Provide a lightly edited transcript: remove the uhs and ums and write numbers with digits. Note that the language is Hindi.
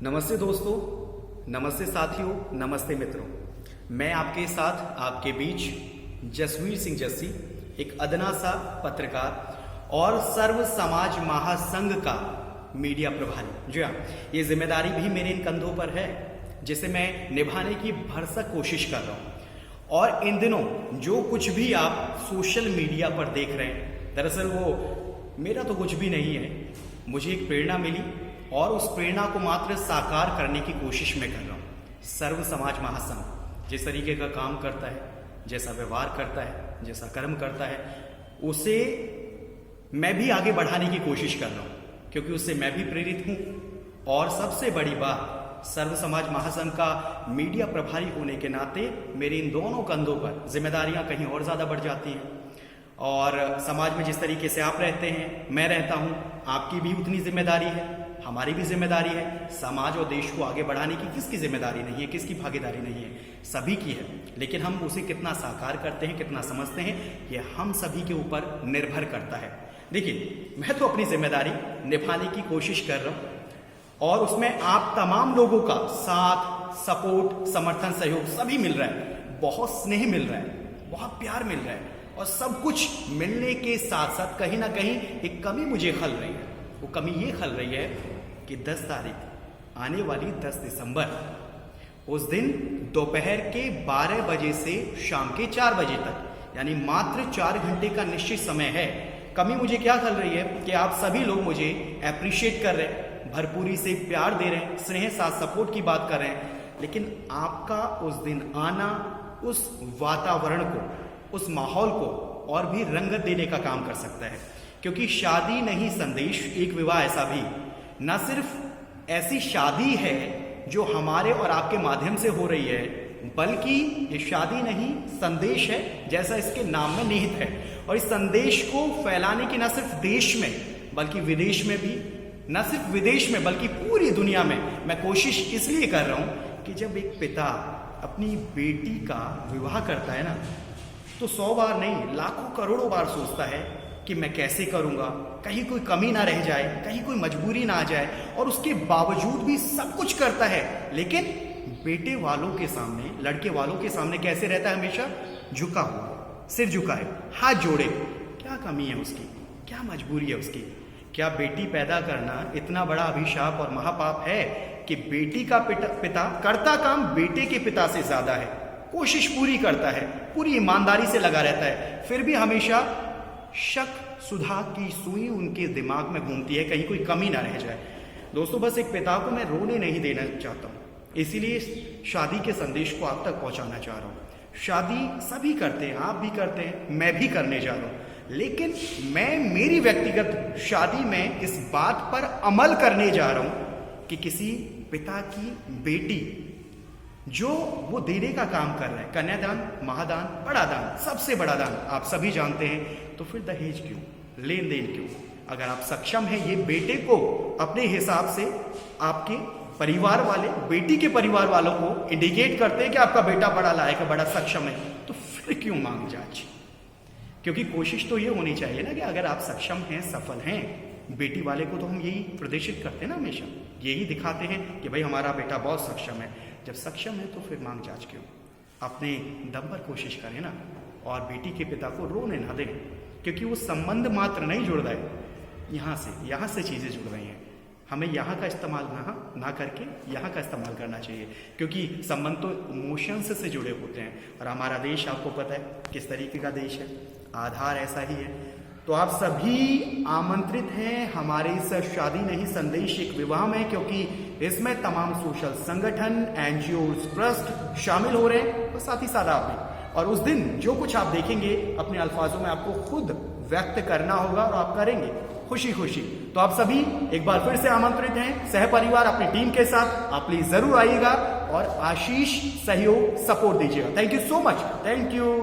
नमस्ते दोस्तों, नमस्ते साथियों, नमस्ते मित्रों। मैं आपके साथ आपके बीच जसवीर सिंह जस्सी, एक अदना सा पत्रकार और सर्व समाज महासंघ का मीडिया प्रभारी। जी हाँ, ये जिम्मेदारी भी मेरे इन कंधों पर है जिसे मैं निभाने की भरसक कोशिश कर रहा हूँ। और इन दिनों जो कुछ भी आप सोशल मीडिया पर देख रहे हैं, दरअसल वो मेरा तो कुछ भी नहीं है। मुझे एक प्रेरणा मिली और उस प्रेरणा को मात्र साकार करने की कोशिश में कर रहा हूँ। सर्व समाज महासंघ जिस तरीके का काम करता है, जैसा व्यवहार करता है, जैसा कर्म करता है, उसे मैं भी आगे बढ़ाने की कोशिश कर रहा हूँ, क्योंकि उससे मैं भी प्रेरित हूँ। और सबसे बड़ी बात, सर्व समाज महासंघ का मीडिया प्रभारी होने के नाते मेरे इन दोनों कंधों पर जिम्मेदारियां कहीं और ज्यादा बढ़ जाती हैं। और समाज में जिस तरीके से आप रहते हैं, मैं रहता हूं, आपकी भी उतनी जिम्मेदारी है, हमारी भी जिम्मेदारी है। समाज और देश को आगे बढ़ाने की किसकी जिम्मेदारी नहीं है, किसकी भागीदारी नहीं है? सभी की है। लेकिन हम उसे कितना साकार करते हैं, कितना समझते हैं, यह हम सभी के ऊपर निर्भर करता है। देखिए, मैं तो अपनी जिम्मेदारी निभाने की कोशिश कर रहा हूं और उसमें आप तमाम लोगों का साथ, सपोर्ट, समर्थन, सहयोग सभी मिल रहा है। बहुत स्नेह मिल रहा है, बहुत प्यार मिल रहा है। और सब कुछ मिलने के साथ साथ कहीं ना कहीं एक कमी मुझे खल रही है। वो कमी ये खल रही है कि 10 तारीख आने वाली 10 दिसंबर, उस दिन दोपहर के 12 बजे से शाम के 4 बजे तक, यानी मात्र 4 घंटे का निश्चित समय है। कमी मुझे क्या खल रही है कि आप सभी लोग मुझे अप्रिशिएट कर रहे हैं, भरपूरी से प्यार दे रहे हैं, स्नेह साथ सपोर्ट की बात कर रहे हैं। लेकिन आपका उस दिन आना उस वातावरण को, उस माहौल को और भी रंगत देने का काम कर सकता है। क्योंकि शादी नहीं संदेश, एक विवाह ऐसा भी न सिर्फ ऐसी शादी है जो हमारे और आपके माध्यम से हो रही है, बल्कि ये शादी नहीं संदेश है, जैसा इसके नाम में निहित है। और इस संदेश को फैलाने की न सिर्फ देश में बल्कि विदेश में भी, न सिर्फ विदेश में बल्कि पूरी दुनिया में मैं कोशिश इसलिए कर रहा हूं कि जब एक पिता अपनी बेटी का विवाह करता है ना, तो 100 बार नहीं, लाखों करोड़ों बार सोचता है कि मैं कैसे करूंगा, कहीं कोई कमी ना रह जाए, कहीं कोई मजबूरी ना आ जाए। और उसके बावजूद भी सब कुछ करता है। लेकिन बेटे वालों के सामने, लड़के वालों के सामने कैसे रहता है? हमेशा झुका हुआ, सिर झुकाए, हाथ जोड़े। क्या कमी है उसकी, क्या मजबूरी है उसकी? क्या बेटी पैदा करना इतना बड़ा अभिशाप और महापाप है कि बेटी का पिता करता काम बेटे के पिता से ज्यादा है, कोशिश पूरी करता है, पूरी ईमानदारी से लगा रहता है, फिर भी हमेशा शक सुधा की सुई उनके दिमाग में घूमती है, कहीं कोई कमी ना रह जाए। दोस्तों, बस एक पिता को मैं रोने नहीं देना चाहता हूं, इसीलिए शादी के संदेश को आप तक पहुंचाना चाह रहा हूं। शादी सभी करते हैं, आप भी करते हैं, मैं भी करने जा रहा हूं। लेकिन मैं मेरी व्यक्तिगत शादी में इस बात पर अमल करने जा रहा हूं कि किसी पिता की बेटी जो वो देने का काम कर रहा है, कन्यादान, महादान, बड़ा दान, सबसे बड़ा दान आप सभी जानते हैं, तो फिर दहेज क्यों, लेन देन क्यों? अगर आप सक्षम हैं ये बेटे को अपने हिसाब से, आपके परिवार वाले बेटी के परिवार वालों को इंडिकेट करते हैं कि आपका बेटा बड़ा लायक है, बड़ा सक्षम है, तो फिर क्यों मांग जांच? क्योंकि कोशिश तो ये होनी चाहिए ना कि अगर आप सक्षम हैं, सफल हैं, बेटी वाले को तो हम यही प्रदर्शित करते हैं ना, हमेशा यही दिखाते हैं कि भाई हमारा बेटा बहुत सक्षम है। जब सक्षम है तो फिर मांग जांच क्यों? अपने दम पर कोशिश करें ना, और बेटी के पिता को रोने ना दें, क्योंकि वो संबंध मात्र नहीं जुड़ रहा है, यहाँ से चीजें जुड़ रही हैं। हमें यहाँ का इस्तेमाल ना करके यहाँ का इस्तेमाल करना चाहिए, क्योंकि संबंध तो इमोशंस से जुड़े होते हैं। और हमारा देश आपको पता है किस तरीके का देश है, आधार ऐसा ही है। तो आप सभी आमंत्रित हैं हमारे इस शादी नहीं संदेश एक विवाह में, क्योंकि इसमें तमाम सोशल संगठन, एनजीओ, ट्रस्ट शामिल हो रहे हैं, और साथ ही साथ आप भी। और उस दिन जो कुछ आप देखेंगे अपने अल्फाजों में आपको खुद व्यक्त करना होगा, और आप करेंगे खुशी खुशी। तो आप सभी एक बार फिर से आमंत्रित हैं, सह परिवार अपनी टीम के साथ आप प्लीज जरूर आइएगा और आशीष, सहयोग, सपोर्ट दीजिएगा। Thank you so much, thank you.